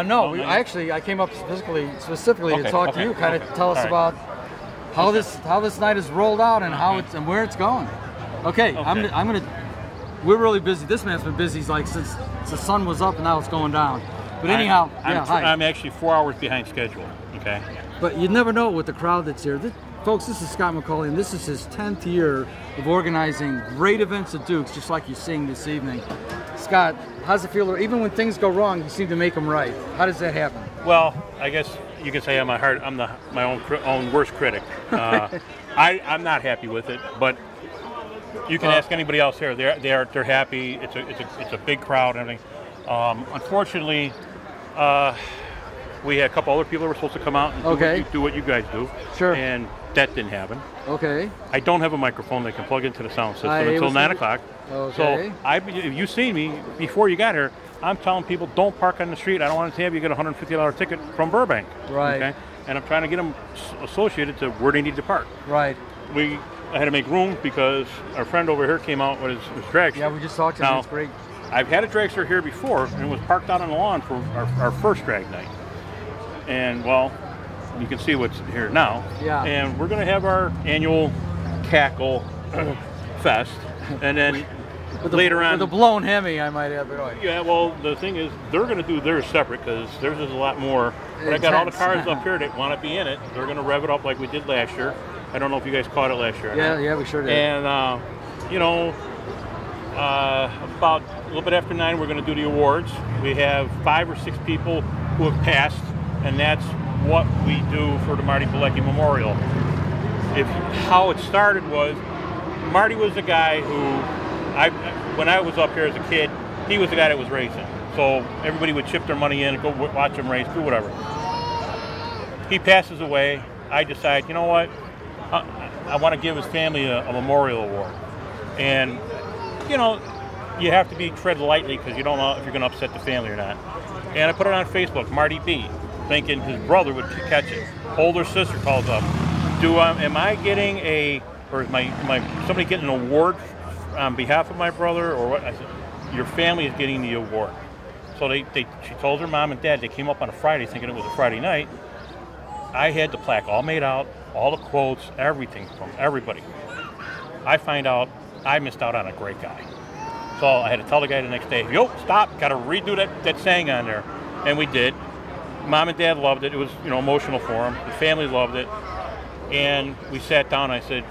No. I came up specifically to talk to you. Kind of tell us about how this night is rolled out and how it's and where it's going. Okay. I'm gonna. We're really busy. This man's been busy since the sun was up and now it's going down. But anyhow, I'm actually 4 hours behind schedule. Okay. But you never know with the crowd that's here. Folks, this is Scott McCauley, and this is his 10th year of organizing great events at Duke's, just like you're seeing this evening. Scott, how's it feel? Even when things go wrong, you seem to make them right. How does that happen? Well, I guess you can say I'm my own worst critic. I'm not happy with it, but you can ask anybody else here. They're happy. It's a big crowd and everything. Unfortunately, We had a couple other people that were supposed to come out and do what you guys do. Sure. And that didn't happen. Okay. I don't have a microphone that can plug into the sound system until 9 o'clock. Okay. So if you've seen me before you got here, I'm telling people don't park on the street. I don't want to have you get a $150 ticket from Burbank. Right. Okay. And I'm trying to get them associated to where they need to park. Right. I had to make room because our friend over here came out with his dragster. Yeah, we just talked to him. It's great. I've had a dragster here before, and it was parked out on the lawn for our first drag night. And, well, you can see what's here now. Yeah. And we're going to have our annual Cackle Fest. And then later on... With a blown Hemi, I might have it. Yeah, well, the thing is, they're going to do theirs separate because theirs is a lot more... But I got all the cars up here that want to be in it. They're going to rev it up like we did last year. I don't know if you guys caught it last year. Yeah, we sure did. And, you know, about a little bit after 9, we're going to do the awards. We have 5 or 6 people who have passed, and that's what we do for the Marty Bilecki Memorial. How it started was, Marty was the guy who, when I was up here as a kid, he was the guy that was racing. So everybody would chip their money in and go watch him race, do whatever. He passes away. I decide, you know what? I want to give his family a memorial award. And, you know, you have to be tread lightly because you don't know if you're going to upset the family or not. And I put it on Facebook, Marty B, thinking his brother would catch it. Older sister calls up. Am I getting or is somebody getting an award on behalf of my brother or what? I said, your family is getting the award. So she told her mom and dad. They came up on a Friday thinking it was a Friday night. I had the plaque all made out, all the quotes, everything from everybody. I find out I missed out on a great guy. So I had to tell the guy the next day, yo, stop, got to redo that saying on there. And we did. Mom and dad loved it. It was, you know, emotional for them. The family loved it. And we sat down and I said,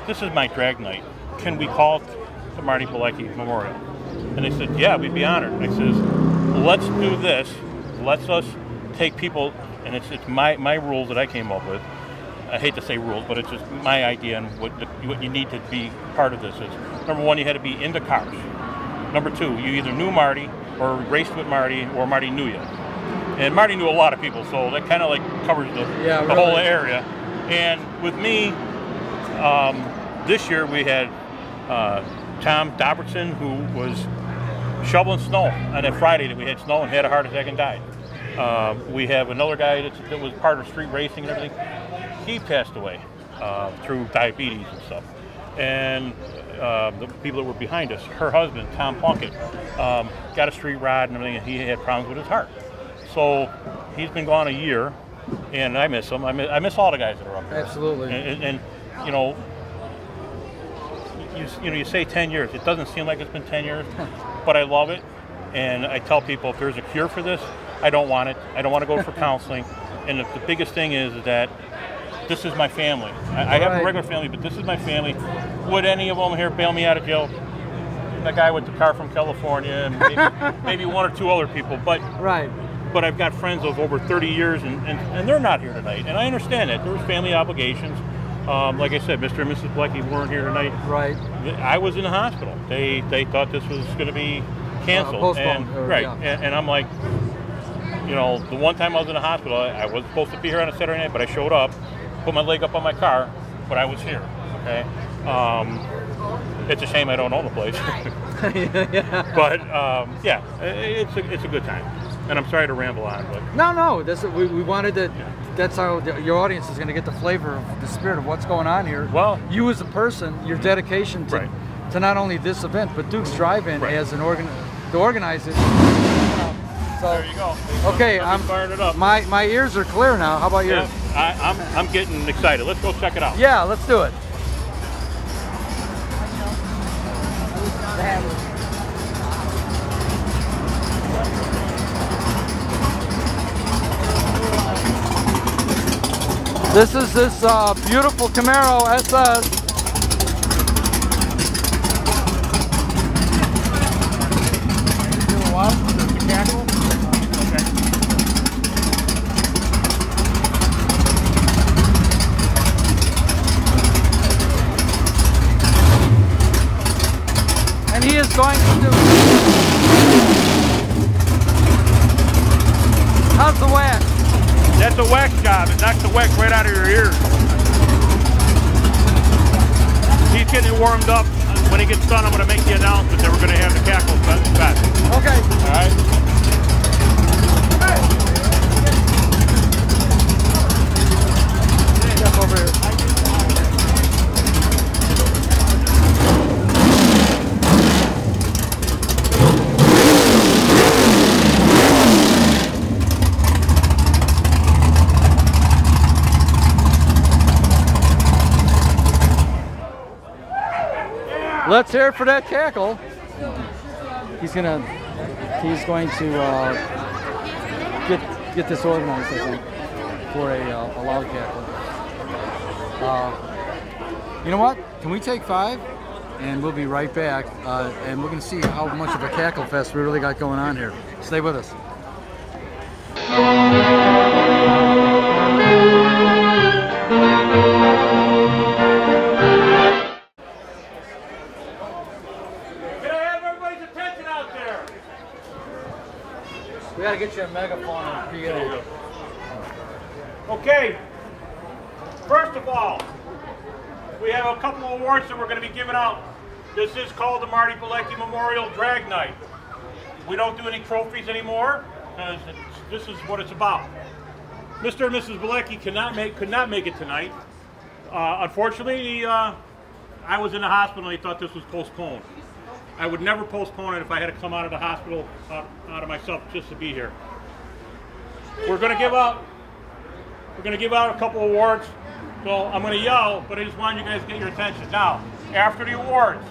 this is my drag night. Can we call it the Marty Bilecki Memorial? And they said, yeah, we'd be honored. And I says, let's do this. Let's us take people, and it's my rules that I came up with. I hate to say rules, but it's just my idea and what you need to be part of this is. Number 1, you had to be into cars. Number 2, you either knew Marty or raced with Marty or Marty knew you. And Marty knew a lot of people, so that kind of like covers the whole area. And with me, this year we had Tom Dobertson, who was shoveling snow on that Friday that we had snow and had a heart attack and died. We have another guy that was part of street racing and everything. He passed away through diabetes and stuff. And the people that were behind us, her husband, Tom Plunkett, got a street rod and everything, and he had problems with his heart. So he's been gone a year, and I miss him. I miss all the guys that are up there. Absolutely. And you know, you say 10 years. It doesn't seem like it's been 10 years, but I love it. And I tell people if there's a cure for this, I don't want it. I don't want to go for counseling. And the biggest thing is that this is my family. I have a regular family, but this is my family. Would any of them here bail me out of jail? That guy with the car from California, and maybe 1 or 2 other people. But I've got friends of over 30 years, and they're not here tonight. And I understand that. There was family obligations. Like I said, Mr. and Mrs. Bilecki weren't here tonight. Right. I was in the hospital. They thought this was going to be canceled. Postponed. And I'm like, you know, the one time I was in the hospital, I was supposed to be here on a Saturday night, but I showed up, put my leg up on my car, but I was here. Okay. It's a shame I don't own the place. But yeah, it's a good time. And I'm sorry to ramble on, but no, that's we wanted to. That's how your audience is going to get the flavor of the spirit of what's going on here. Well, you as a person, your dedication to not only this event but Duke's Drive-In as an to organize it. So there you go. Okay, I'm firing it up. My ears are clear now. How about yours? Yeah, I'm getting excited. Let's go check it out. Yeah, let's do it. This is this beautiful Camaro SS. And he is going to do. How's the wax? That's a wax job. It knocks the wax right out of your ears. He's getting it warmed up. When he gets done, I'm going to make the announcement that we're going to have the cackle fest. Okay. All right. Step over here. Let's hear it for that cackle. He's going to get this organized, I think, for a loud cackle. You know what? Can we take 5? And we'll be right back. And we're going to see how much of a cackle fest we really got going on here. Stay with us. We gotta get you a megaphone. Okay. First of all, we have a couple of awards that we're going to be giving out. This is called the Marty Bilecki Memorial Drag Night. We don't do any trophies anymore because this is what it's about. Mr. and Mrs. Bilecki could not make it tonight. Unfortunately, I was in the hospital and they thought this was postponed. I would never postpone it if I had to come out of the hospital, out of myself, just to be here. We're going to give out a couple awards. So I'm going to yell, but I just wanted you guys to get your attention. Now, after the awards,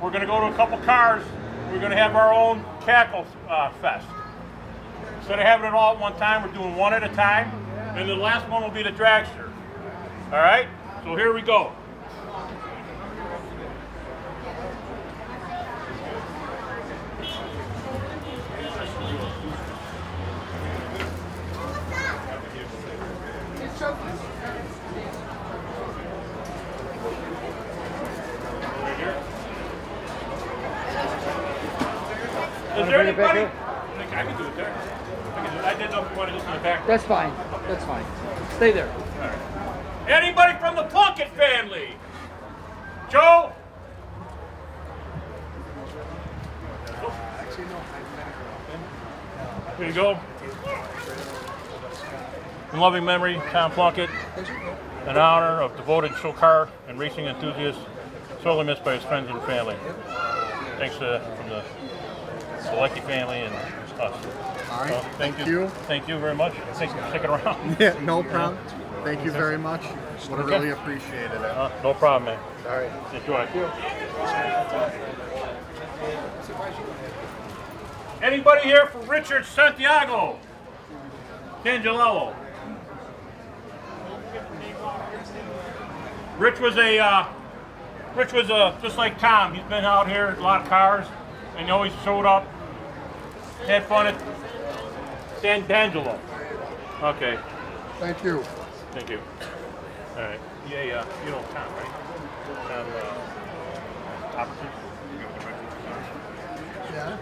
we're going to go to a couple cars. We're going to have our own cackle fest. Instead of having it all at one time, we're doing one at a time, and the last one will be the dragster. All right? So here we go. Is there anybody? I can do it there. I didn't know if you wanted this in the back. That's fine. That's fine. Stay there. All right. Anybody from the Plunkett family? Joe? Here you go. In loving memory, Tom Plunkett, in honor of devoted show car and racing enthusiast, sorely missed by his friends and family. Thanks from the Bilecki family and us. All right. So, thank you. Thank you very much. Thanks for sticking around. Yeah, no problem. Thank you very much. Would have really appreciated it. No problem, man. All right. Enjoy. Anybody here for Richard Santiago? Cangelello. Rich was just like Tom. He's been out here, a lot of cars, and he always showed up. Had fun at San D'Angelo. Okay. Thank you. Thank you. All right. Yeah, you know Tom, right? Tom Opportune? Yeah.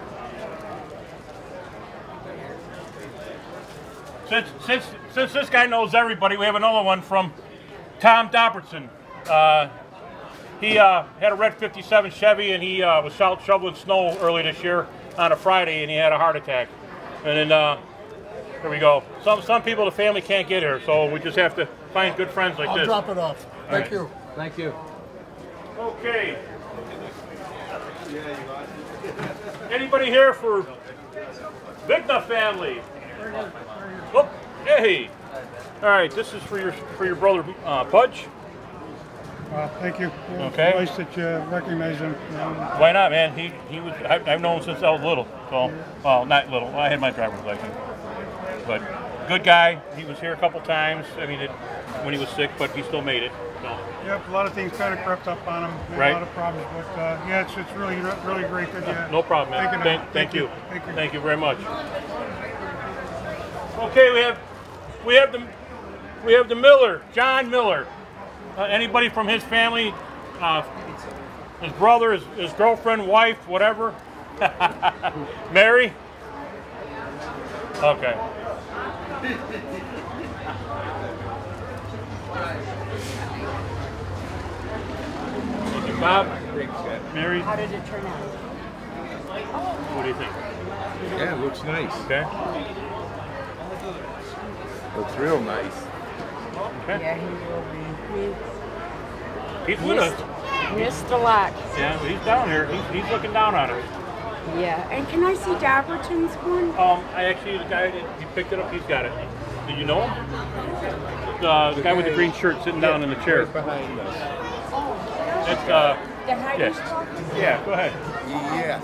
Since this guy knows everybody, we have another one from Tom Dopperson. He had a red 57 Chevy, and he was out shoveling snow early this year on a Friday, and he had a heart attack. And then here we go. Some people, the family can't get here, so we just have to find good friends like this. I'll drop it off. Thank you. Thank you. Okay. Anybody here for Vigna family? Oh, hey. All right, this is for your brother Pudge. Thank you. Okay. Nice that you recognize him. Why not, man? He was. I've known him since I was little. So, well, not little. I had my driver's license. But good guy. He was here a couple times. I mean, when he was sick, but he still made it. So. Yep. A lot of things kind of crept up on him. Right. A lot of problems, but yeah, it's really great that you. No problem, man. Thank you. Thank you. Thank you very much. Okay, we have the Miller, John Miller. Anybody from his family, his brother, his girlfriend, wife, whatever? Mary? Okay. Bob, Mary, How did it turn out? what do you think? Yeah, it looks nice. Okay. Looks real nice. Okay. Yeah, he will be. He's with us. Missed a lot. Yeah, he's down here. He's looking down on it. Yeah, and can I see Dobberton's one? I actually, the guy that he picked it up, he's got it. Do you know him? The guy with the green shirt sitting down in the chair. Right behind us. That's, The hiding yeah. spot? Yeah, go ahead. Yeah.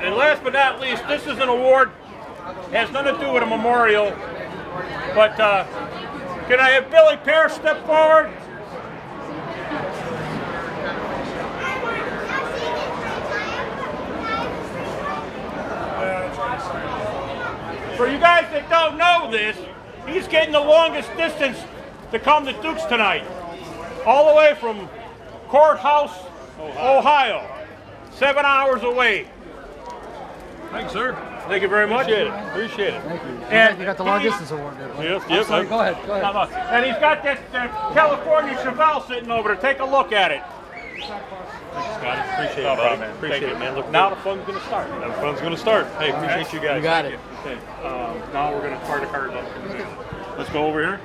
And last but not least, this is an award. It has nothing to do with a memorial. But can I have Billy Pear step forward? For you guys that don't know this, he's getting the longest distance to come to Dukes tonight. All the way from Courthouse, Ohio. 7 hours away. Thanks, sir. Thank you very much. Appreciate it. Thank you. And you got the long distance award there. Yep, I'm sorry, go ahead. Go ahead. And he's got this California Chevelle sitting over there. Take a look at it. Thanks, Scotty. Appreciate No it, problem, buddy. man. Appreciate Thank it, you. man. Look, Now the fun's going to start. Now the fun's going to start. Hey, appreciate you guys. You got Thank it. Okay. Now we're going to fire the cars up. Let's go over here.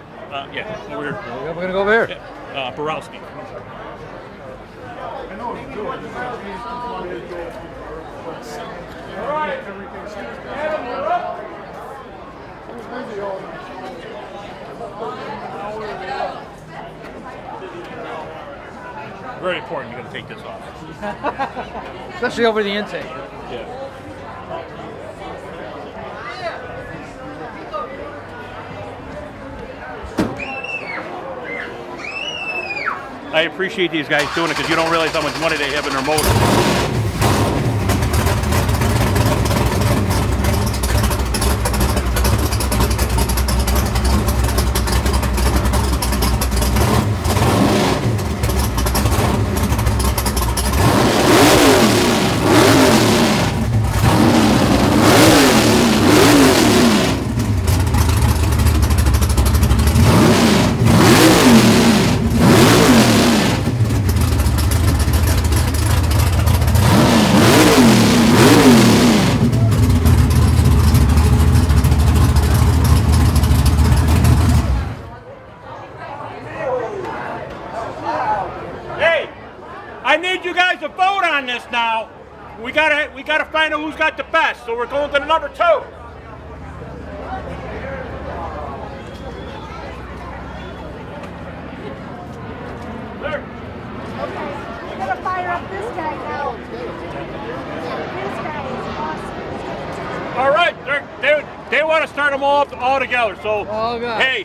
Yeah, over here. We're going to go over here. Yeah. Borowski. All right. Adam, you're up. Very important. You're going to take this off. Especially over the intake. Yeah. I appreciate these guys doing it because you don't realize how much money they have in their motor. I need you guys to vote on this now. We gotta find out who's got the best. So we're going to the number 2. There. Okay, we're gonna fire up this guy now. This guy is awesome. All right, they want to start them all together. So hey,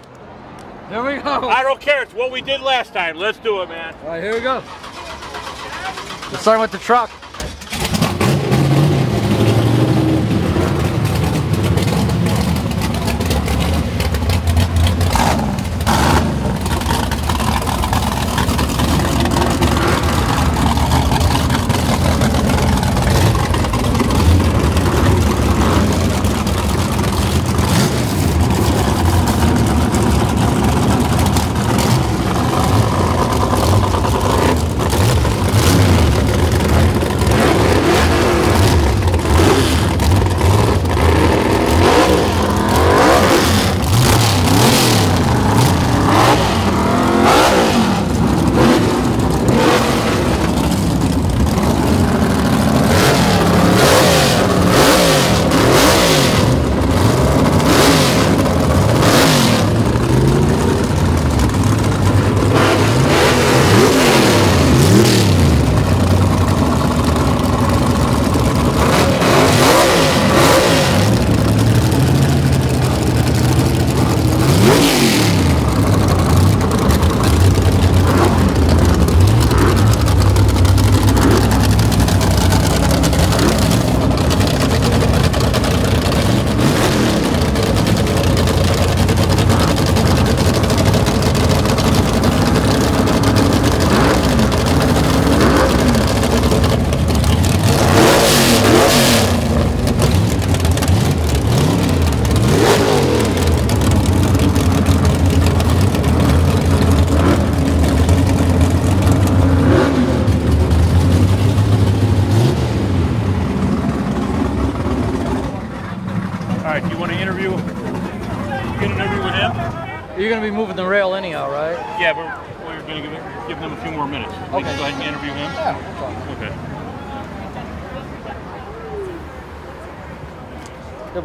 here we go. I don't care. It's what we did last time. Let's do it, man. All right, here we go. Let's start with the truck. You're going to be moving the rail anyhow, right? Yeah, we're going to give them a few more minutes. We can go ahead and interview him? Yeah. Okay. Yeah,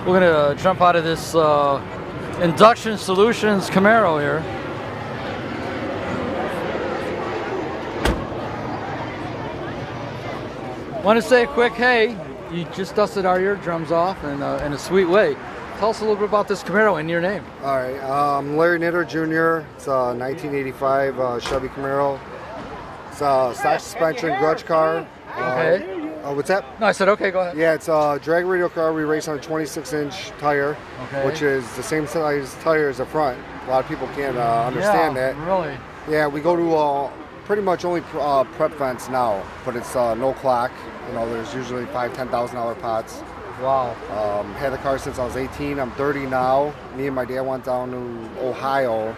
we're gonna jump out of this Induction Solutions Camaro here. Want to say a quick hey, you just dusted our eardrums off in a sweet way. Tell us a little bit about this Camaro and your name. All right, I'm Larry Knitter Jr. It's a 1985 Chevy Camaro. It's a stock suspension grudge car. Okay. What's that? No, I said okay, go ahead. Yeah, it's a drag radial car. We race on a 26-inch tire, which is the same size tire as the front. A lot of people can't understand that. Really? Yeah, we go to pretty much only prep vents now, but it's no clock. You know, there's usually $5,000-$10,000 pots. Wow. Had the car since I was 18. I'm 30 now. Me and my dad went down to Ohio.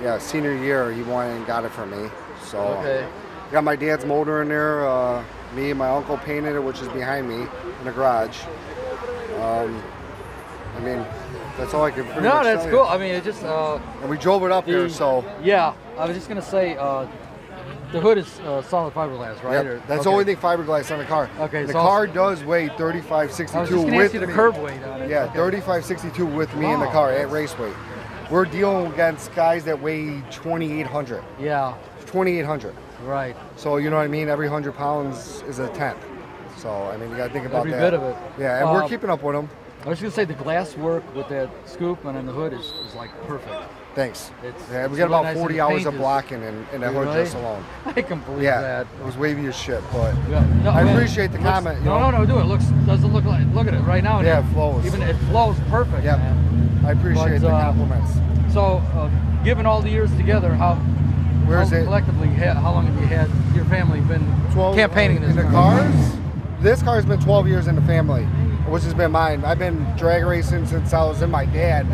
Yeah, senior year, he went and got it for me. So got my dad's motor in there. Me and my uncle painted it, which is behind me in the garage. I mean, that's all I can pretty much tell that's you. cool. I mean, it just... and we drove it up here, so... Yeah, I was just going to say, the hood is solid fiberglass, right? Yep, that's the only thing fiberglass on the car. Okay, the car does weigh 3562 I was just going to ask you the curb weight on it. Yeah, 3562 with me in the car at race weight. We're dealing against guys that weigh 2,800. Yeah. 2,800. Right. So, you know what I mean? Every 100 pounds is a tenth. So, I mean, you got to think about Every that. bit of it. Yeah, and we're keeping up with them. I was going to say the glass work with that scoop and on the hood is like perfect. Thanks. It's we really got about nice 40 and the hours paint of is- blocking in that hood just alone. I can believe Yeah, that. it was wavy as shit, but No, I man, appreciate the looks- comment. You No, know? no, do it. Doesn't look like. Look at it right now. Yeah, it flows. Even it flows perfect. Yep. Man. I appreciate the compliments. So, given all the years together, collectively, how long have you had your family been 12 campaigning this in the car? cars? This car's been 12 years in the family, which has been mine. I've been drag racing since I was in my dad.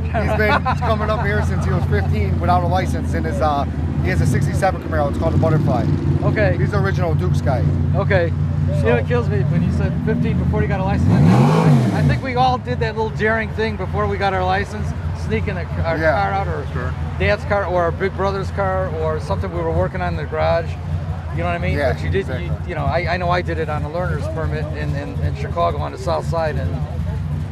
He's been coming up here since he was 15 without a license, and he has a 67 Camaro. It's called the Butterfly. Okay. He's the original Dukes guy. Okay. You know what kills me when you said 15 before you got a license? I think we all did that little daring thing before we got our license, sneaking our car out, or dad's car, or our big brother's car, or something we were working on in the garage. You know what I mean? Yeah, but you did. exactly. You know, I know I did it on a learner's permit in Chicago on the south side, and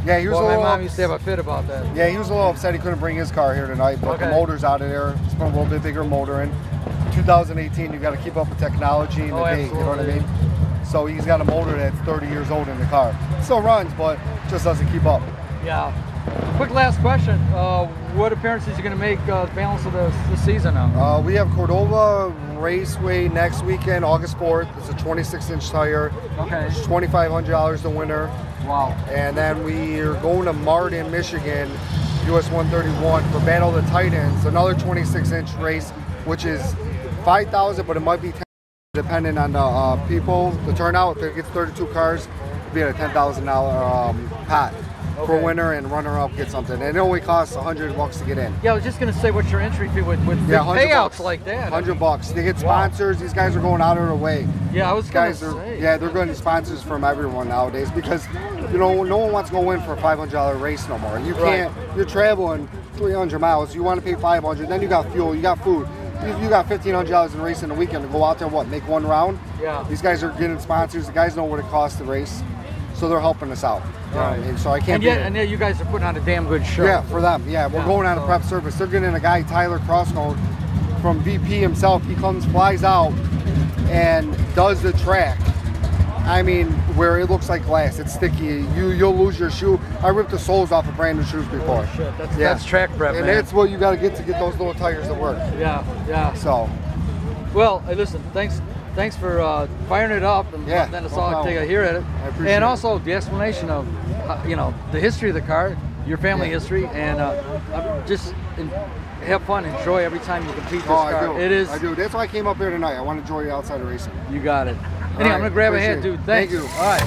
yeah, he was my a little mom used to have a fit about that. Yeah, he was a little upset he couldn't bring his car here tonight, but the motor's out of there. He's put a little bit bigger motor in. 2018, you got to keep up with technology and the date. You know what I mean? So he's got a motor that's 30 years old in the car. Still runs, but just doesn't keep up. Yeah. Quick last question. What appearances are you going to make balance of the season now? We have Cordova Raceway next weekend, August 4th. It's a 26-inch tire. Okay. It's $2,500 the winner. Wow. And then we are going to Martin, Michigan, US 131 for Battle of the Titans, another 26-inch race, which is $5,000, but it might be $10,000 depending on the people. The turnout, if it gets 32 cars, it'll be at a $10,000 pot. For winner, and runner-up get something. And it only costs $100 to get in. Yeah, I was just going to say, what's your entry fee with big payouts like that? $100. They get sponsors. These guys are going out of their way. Yeah, I was going to say. Yeah, they're getting sponsors from everyone nowadays because, you know, no one wants to go in for a $500 race no more. You can't. You're traveling 300 miles. You want to pay $500. Then you got fuel. You got food. You got $1,500 in racing a weekend to go out there. Make one round. Yeah. These guys are getting sponsors. The guys know what it costs to race, so they're helping us out. You know what I mean? So I can't. And yet you guys are putting on a damn good show. Yeah, for them. Yeah, we're going on a prep service. They're getting a guy, Tyler Crossnote, from VP himself. He flies out, and does the track. I mean, where it looks like glass. It's sticky. You'll lose your shoe. I ripped the soles off of brand new shoes before. Oh, shit. That's track prep, and man. that's what you got to get those little tires to work. Yeah. So. Well, hey, listen. Thanks for firing it up, and then it's all take a hear at it. I appreciate and it. also the explanation of, the history of the car, your family history, and just have fun, enjoy every time you compete this car. I do. I do. That's why I came up here tonight. I want to enjoy outside of racing. You got it. Anyway, I'm gonna grab a hand, dude. Thanks. Thank you. All right.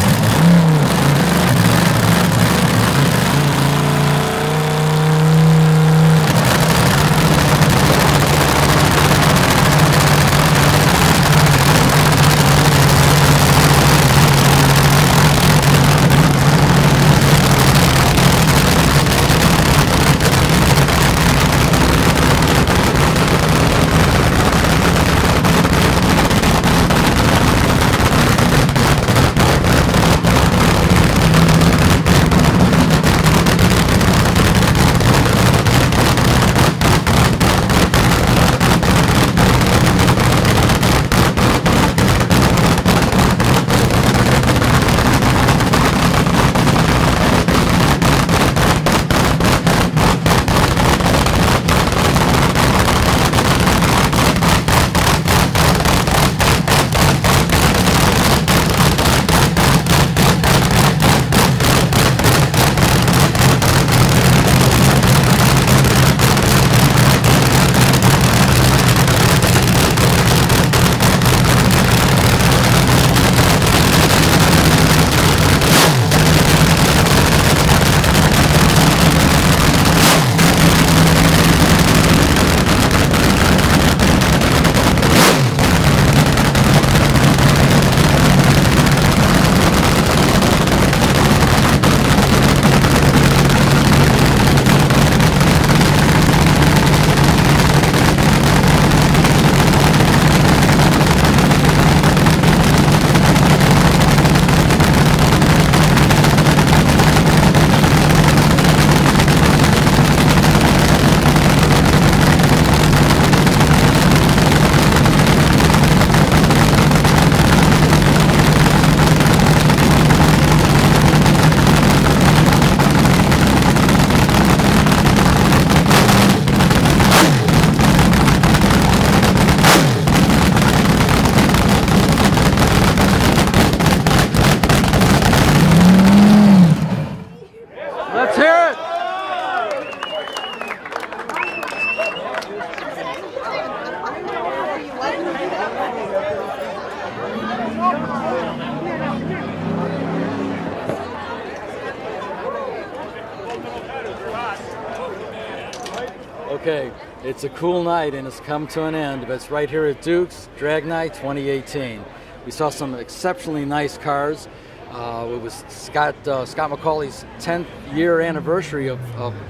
Okay, it's a cool night and it's come to an end, but it's right here at Duke's Drag Night 2018. We saw some exceptionally nice cars. It was Scott McCauley's 10th year anniversary of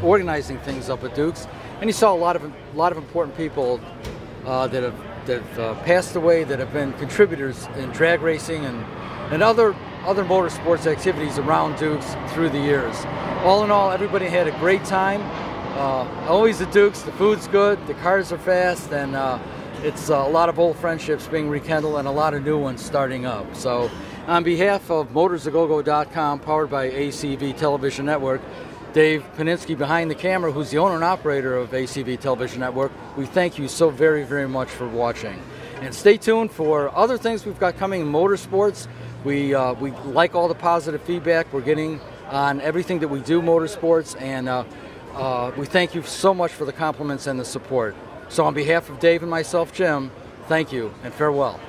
organizing things up at Duke's, and you saw a lot of important people that have passed away, that have been contributors in drag racing and other motorsports activities around Duke's through the years. All in all, everybody had a great time. Always at Duke's, the food's good, the cars are fast, and it's a lot of old friendships being rekindled and a lot of new ones starting up. So on behalf of MotorsAGoGo.com, powered by ACV Television Network, Dave Paninsky behind the camera, who's the owner and operator of ACV Television Network, we thank you so very, very much for watching. And stay tuned for other things we've got coming in motorsports. We like all the positive feedback we're getting on everything that we do motorsports, and we thank you so much for the compliments and the support. So on behalf of Dave and myself, Jim, thank you and farewell.